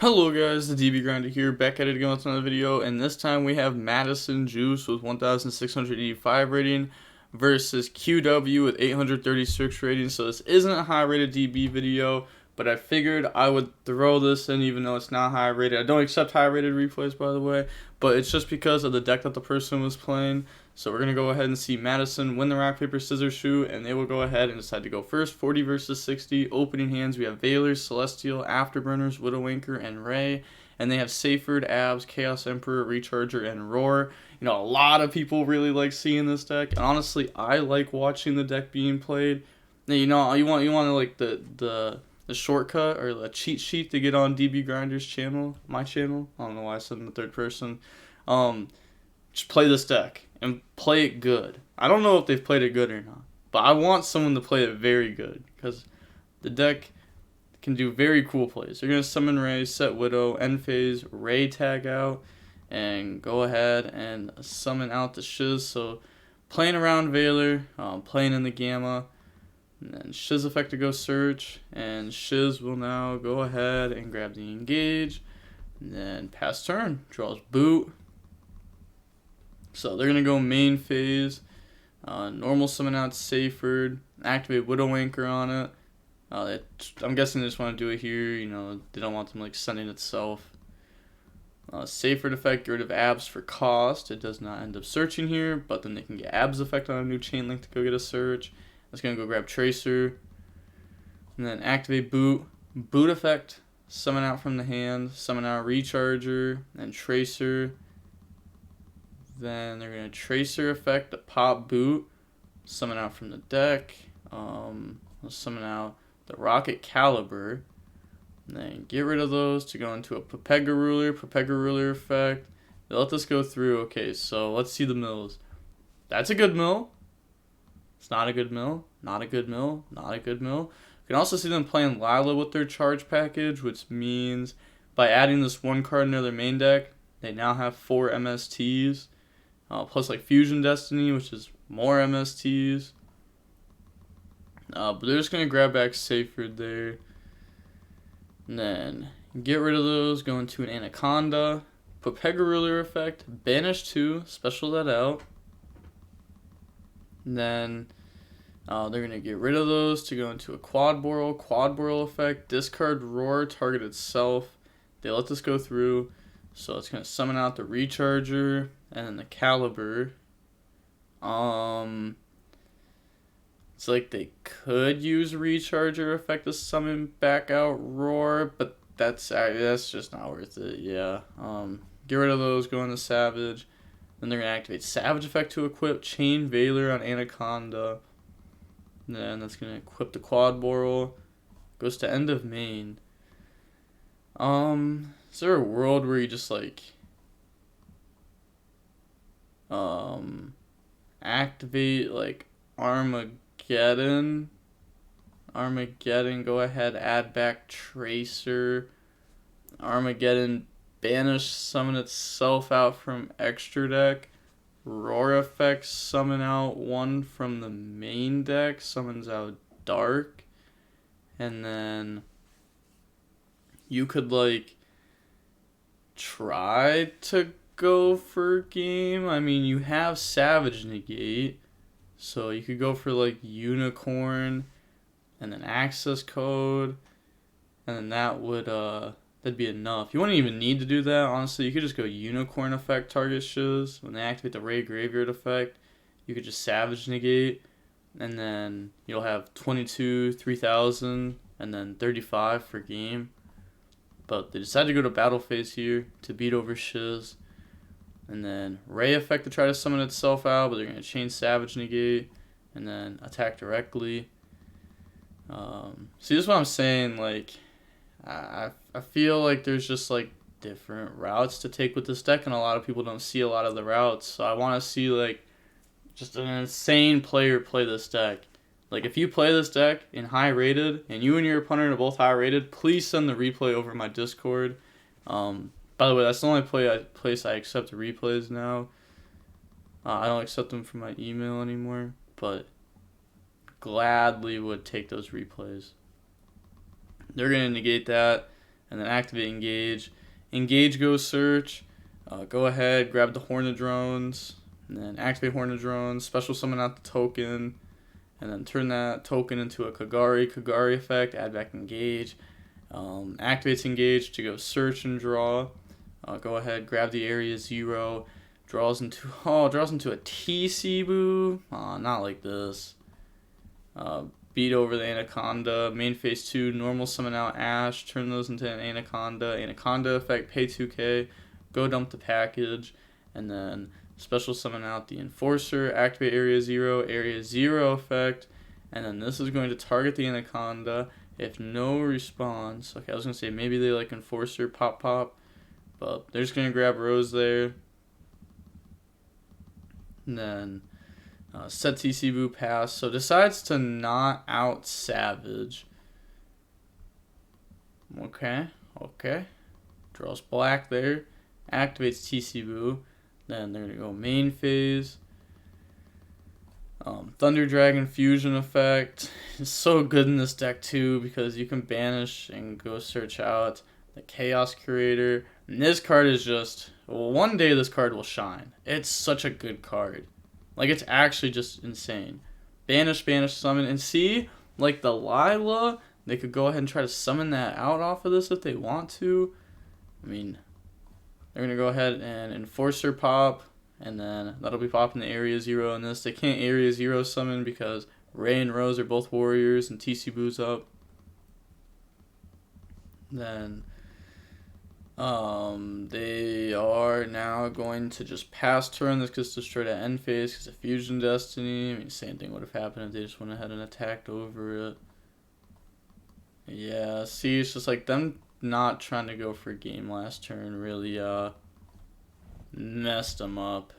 Hello guys, the DB Grinder here, back at it again with another video, and this time we have Madison Juice with 1,685 rating versus QW with 836 rating. So this isn't a high rated DB video, but I figured I would throw this in even though it's not high rated. I don't accept high rated replays, by the way, but it's just because of the deck that the person was playing. So we're going to go ahead and see Madison win the rock, paper, scissors shoot, and they will go ahead and decide to go first. 40 versus 60. Opening hands, we have Valor, Celestial, Afterburners, Widowmaker, and Ray. And they have Seyfried, Abs, Chaos Emperor, Recharger, and Roar. You know, a lot of people really like seeing this deck. And honestly, I like watching the deck being played. Now, you know, you want to like the shortcut or the cheat sheet to get on DB Grinder's channel, my channel. I don't know why I said in the third person. Just play this deck and play it good. I don't know if they've played it good or not, but I want someone to play it very good because the deck can do very cool plays. They're going to summon Ray, set Widow, end phase, Ray tag out, and go ahead and summon out the Shiz. So playing around Valor, playing in the Gamma, and then Shiz effect to go search, and Shiz will now go ahead and grab the engage, and then pass turn, draws boot. So they're going to go main phase, normal summon out Seyfried, activate Widowmaker on it. I'm guessing they just want to do it here, you know, they don't want them like sending itself. Seyfried effect, get rid of Abs for cost. It does not end up searching here, but then they can get Abs effect on a new chain link to go get a search. It's going to go grab Tracer, and then activate boot. Boot effect, summon out from the hand, summon out Recharger, and Tracer. Then they're going to Tracer effect to pop boot, summon out from the deck, summon out the Rocket Caliber, and then get rid of those to go into a Pepega Ruler effect. They let this go through. Okay, so let's see the mills. That's a good mill. It's not a good mill, not a good mill, not a good mill. You can also see them playing Lila with their charge package, which means by adding this one card into their main deck, they now have 4 MSTs. Plus like Fusion Destiny, which is more MSTs. But they're just going to grab back Seyfried there. And then get rid of those, go into an Anaconda. Pepega Ruler effect, banish 2, special that out. And then they're going to get rid of those to go into a Quad Boral effect, discard Roar, target itself. They let this go through. So it's going to summon out the Recharger and then the Caliber. It's like they could use Recharger effect to summon back out Roar, but that's just not worth it. Yeah. Get rid of those, go into Savage. Then they're going to activate Savage effect to equip Chain Valor on Anaconda. And then that's going to equip the Quad Boral. Goes to end of main. Is there a world where you just like activate like Armageddon, go ahead, add back Tracer, Armageddon, banish, summon itself out from extra deck, Roar effect, summon out one from the main deck, summons out Dark, and then you could like try to go for game. I mean, you have Savage negate, so you could go for like Unicorn and then access code, and then that would that'd be enough. You wouldn't even need to do that, honestly. You could just go Unicorn effect, target Shiz. When they activate the Ray Graveyard effect, you could just Savage negate, and then you'll have 22, 3000, and then 35 for game. But they decided to go to battle phase here to beat over Shiz. And then Ray effect to try to summon itself out, but they're going to chain Savage negate and then attack directly. See, this is what I'm saying. Like, I feel like there's just like different routes to take with this deck, and a lot of people don't see a lot of the routes. So I want to see like just an insane player play this deck. Like, if you play this deck in high rated and you and your opponent are both high rated, please send the replay over my Discord. By the way, that's the only place I accept replays now. I don't accept them from my email anymore, but gladly would take those replays. They're going to negate that, and then activate engage. Engage, go search. Go ahead, grab the Horn of Drones, and then activate Horn of Drones, special summon out the token, and then turn that token into a Kagari effect, add back engage. Activates engage to go search and draw. Go ahead, grab the area 0, draws into a TC not like this. Beat over the Anaconda, main phase 2, normal summon out Ash, turn those into an Anaconda effect, pay 2k, go dump the package, and then special summon out the Enforcer, activate area 0 effect, and then this is going to target the Anaconda. If no response, okay, I was going to say maybe they like Enforcer, pop, but they're just going to grab Rose there. And then set TC Boo pass. So decides to not out Savage. Okay. Draws black there. Activates TC Boo. Then they're going to go main phase. Thunder Dragon Fusion effect. It's so good in this deck too because you can banish and go search out the Chaos Curator. And this card is just, one day this card will shine. It's such a good card. Like, it's actually just insane. Banish, summon, and see, like the Lila, they could go ahead and try to summon that out off of this if they want to. I mean, they're going to go ahead and Enforcer pop, and then that'll be popping the area 0 in this. They can't area 0 summon because Ray and Rose are both warriors and TC Boo's up. Then they are now going to just pass turn. This gets destroyed at end phase because of Fusion Destiny. I mean, same thing would have happened if they just went ahead and attacked over it. Yeah, see, it's just like them not trying to go for game last turn really messed them up.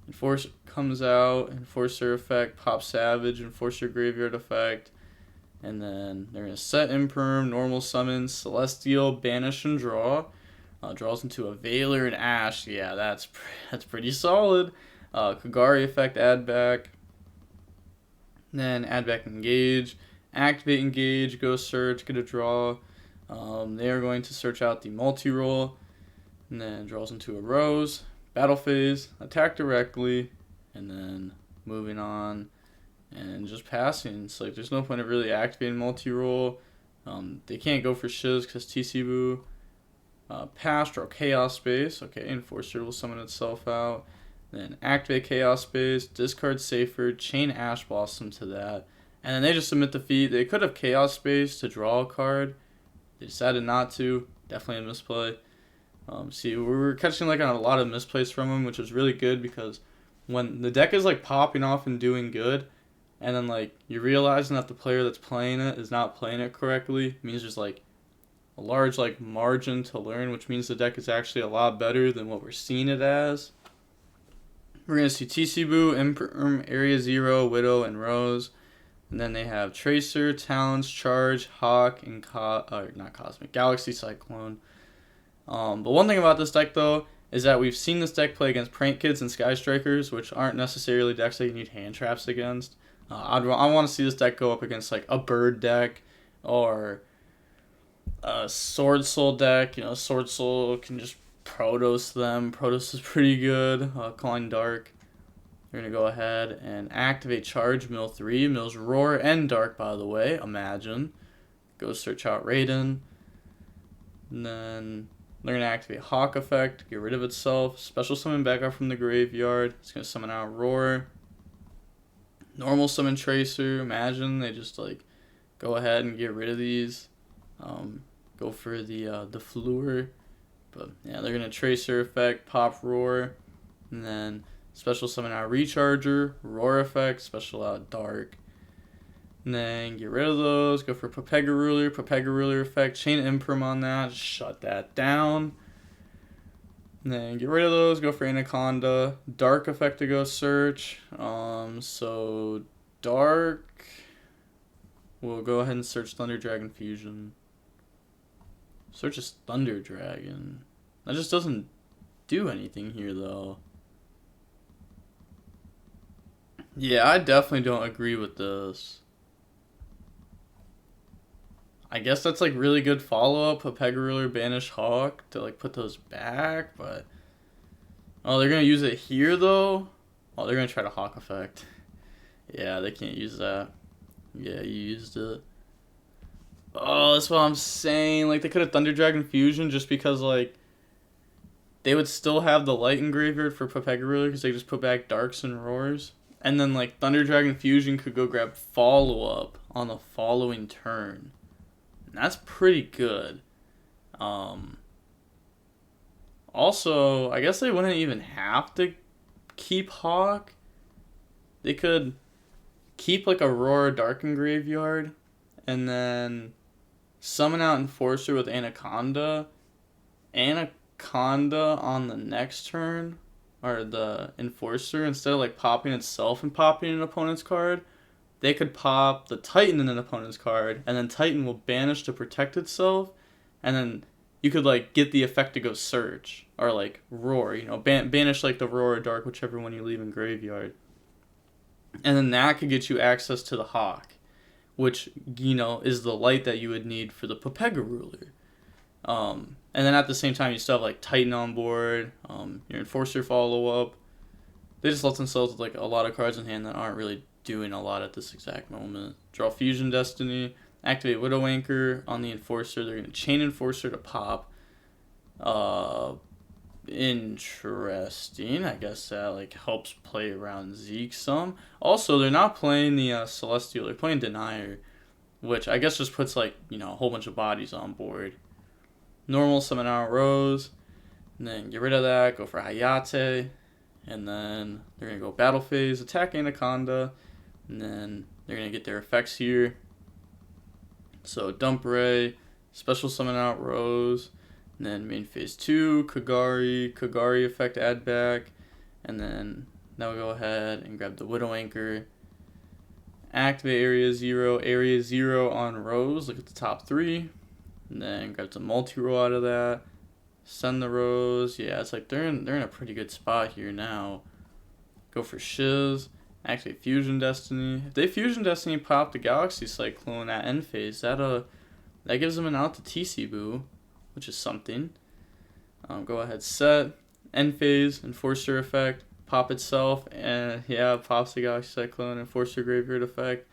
Enforcer comes out, Enforcer effect, pop Savage, Enforcer Graveyard effect. And then they're going to set Imperm, normal summon, Celestial, banish and draw. Draws into a Veiler and Ash. Yeah, that's pretty solid. Kagari effect, add back. Then add back engage. Activate engage, go search, get a draw. They are going to search out the multi-roll. And then draws into a Rose. Battle phase, attack directly. And then moving on. And just passing. It's like there's no point of really activating multi-roll. They can't go for shiz because TC Boo. Pass, draw Chaos Space. Okay, Enforcer will summon itself out. Then activate Chaos Space, discard Safer, chain Ash Blossom to that. And then they just submit defeat. They could have Chaos Space to draw a card. They decided not to. Definitely a misplay. See, we were catching like on a lot of misplays from them, which was really good because when the deck is like popping off and doing good, and then like you're realizing that the player that's playing it is not playing it correctly, it means there's like a large like margin to learn, which means the deck is actually a lot better than what we're seeing it as. We're going to see TC Boo, Imperm, Area 0, Widow, and Rose. And then they have Tracer, Talons, Charge, Hawk, and not Cosmic, Galaxy Cyclone. But one thing about this deck though is that we've seen this deck play against Prank Kids and Sky Strikers, which aren't necessarily decks that you need hand traps against. I want to see this deck go up against like a Bird deck or a Sword Soul deck. You know, Sword Soul can just Protos them. Protos is pretty good. Calling Dark. You're going to go ahead and activate Charge, mill 3. Mills Roar and Dark, by the way. Imagine. Go search out Raiden. And then they're going to activate Hawk effect. Get rid of itself. Special summon back up from the graveyard. It's going to summon out Roar. Normal summon Tracer. Imagine they just like go ahead and get rid of these. Go for the Fleur. But yeah, they're going to Tracer effect, pop Roar. And then special summon out Recharger, Roar effect, special out Dark. And then get rid of those. Go for Papega Ruler effect, chain Imperm on that, shut that down. And then get rid of those, go for Anaconda, Dark effect to go search. So Dark, we'll go ahead and search Thunder Dragon Fusion. Search as Thunder Dragon. That just doesn't do anything here though. Yeah, I definitely don't agree with this. I guess that's like really good follow-up. Ruler, Banish Hawk to like put those back, but oh, they're gonna use it here though. Oh, they're gonna try to Hawk effect. Yeah, they can't use that. Yeah, you used it. Oh, that's what I'm saying. Like they could have Thunder Dragon Fusion just because like they would still have the light in graveyard for Ruler because they just put back Darks and Roars. And then like Thunder Dragon Fusion could go grab follow-up on the following turn. And that's pretty good. Also, I guess they wouldn't even have to keep Hawk. They could keep like Aurora Darken Graveyard and then summon out Enforcer with Anaconda. Anaconda on the next turn, or the Enforcer, instead of like popping itself and popping an opponent's card, they could pop the Titan in an opponent's card, and then Titan will banish to protect itself, and then you could like get the effect to go search, or like Roar, you know, banish like the Roar or Dark, whichever one you leave in graveyard. And then that could get you access to the Hawk, which, you know, is the light that you would need for the Ruler. And then at the same time, you still have like Titan on board, your Enforcer follow-up. They just let themselves with like a lot of cards in hand that aren't really doing a lot at this exact moment. Draw Fusion Destiny, activate Widow Anchor on the Enforcer. They're going to chain Enforcer to pop. Interesting. I guess that like helps play around Zeke some. Also, they're not playing the Celestial. They're playing Denier, which I guess just puts like, you know, a whole bunch of bodies on board. Normal summon out Rose, and then get rid of that. Go for Hayate, and then they're gonna go Battle Phase, attack Anaconda, and then they're gonna get their effects here. So Dump Ray, special summon out Rose. And then main phase 2, Kagari effect add back, and then now we'll go ahead and grab the Widow Anchor. Activate Area 0 on Rose, look at the top 3, and then grab some multi-roll out of that. Send the Rose, yeah, it's like they're in a pretty good spot here now. Go for Shiz, activate Fusion Destiny. If they Fusion Destiny pop the Galaxy Cyclone at end phase, that gives them an out to TC Boo, which is something. Go ahead, set, end phase, Enforcer effect, pop itself, and yeah, pops the Galaxy Cyclone, Enforcer Graveyard effect,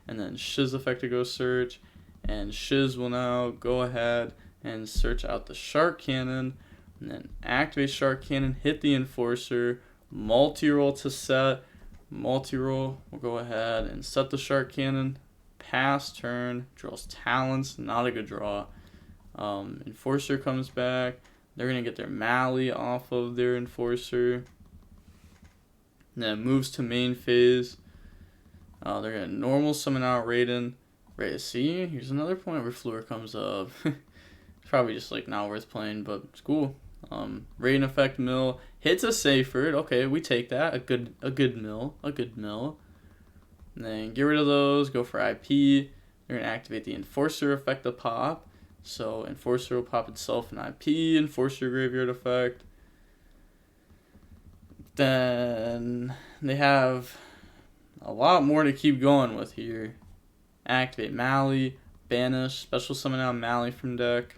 and then Shiz effect to go search, and Shiz will now go ahead and search out the Shark Cannon, and then activate Shark Cannon, hit the Enforcer, multi-roll to set, multi-roll, we'll go ahead and set the Shark Cannon, pass turn, draws Talents, not a good draw. Enforcer comes back. They're going to get their Mally off of their Enforcer. And then moves to main phase. They're going to normal summon out Raiden. See, here's another point where Fleur comes up. It's probably just like not worth playing, but it's cool. Raiden effect mill. Hits a Seyfert. Okay, we take that. A good mill. And then get rid of those. Go for IP. They're going to activate the Enforcer effect to pop. So Enforcer will pop itself an IP, Enforcer Graveyard effect. Then they have a lot more to keep going with here. Activate Mally, banish, special summon out Mally from deck.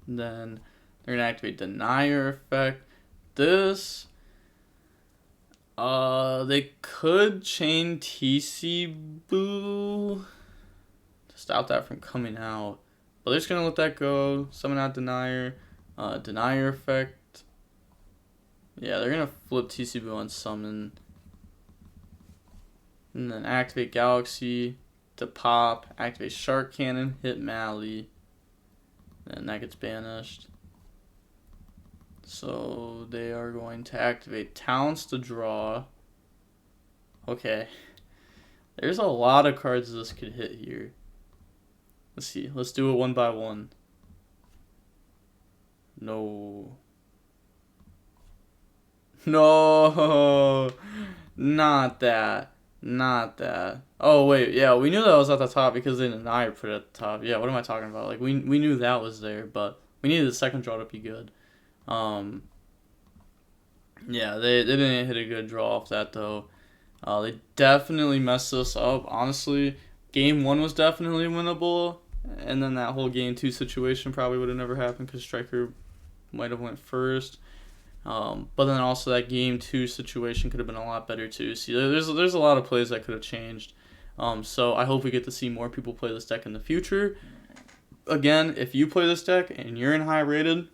Then they're gonna activate Denier effect. This they could chain TC Boo. Stop that from coming out, but they're just gonna let that go. Summon out Denier, Denier effect. Yeah, they're gonna flip TC Boo on summon, and then activate Galaxy to pop. Activate Shark Cannon, hit Mally, and that gets banished. So they are going to activate Talents to draw. Okay, there's a lot of cards this could hit here. Let's see. Let's do it one by one. No. No. Not that. Oh, wait. Yeah, we knew that was at the top because they denied put it at the top. Yeah, what am I talking about? Like, we knew that was there, but we needed the second draw to be good. Yeah, they didn't hit a good draw off that, though. They definitely messed us up. Honestly, game 1 was definitely winnable, and then that whole game 2 situation probably would have never happened because Striker might have went first. But then also that game 2 situation could have been a lot better too. See, there's a lot of plays that could have changed. So I hope we get to see more people play this deck in the future. Again, if you play this deck and you're in high rated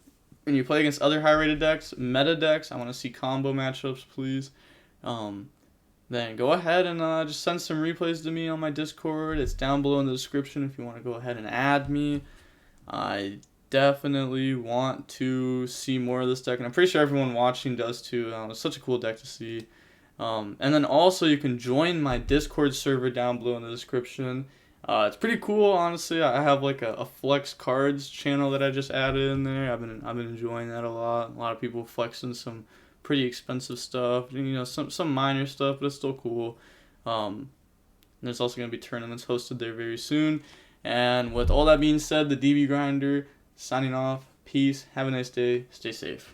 and you play against other high rated decks, meta decks, I want to see combo matchups, please. Then go ahead and just send some replays to me on my Discord. It's down below in the description if you want to go ahead and add me. I definitely want to see more of this deck, and I'm pretty sure everyone watching does too. It's such a cool deck to see. And then also you can join my Discord server down below in the description. It's pretty cool, honestly. I have like a flex cards channel that I just added in there. I've been enjoying that a lot. A lot of people flexing some pretty expensive stuff, you know, some minor stuff, but it's still cool. There's also going to be tournaments hosted there very soon. And with all that being said, the DB Grinder signing off. Peace. Have a nice day. Stay safe.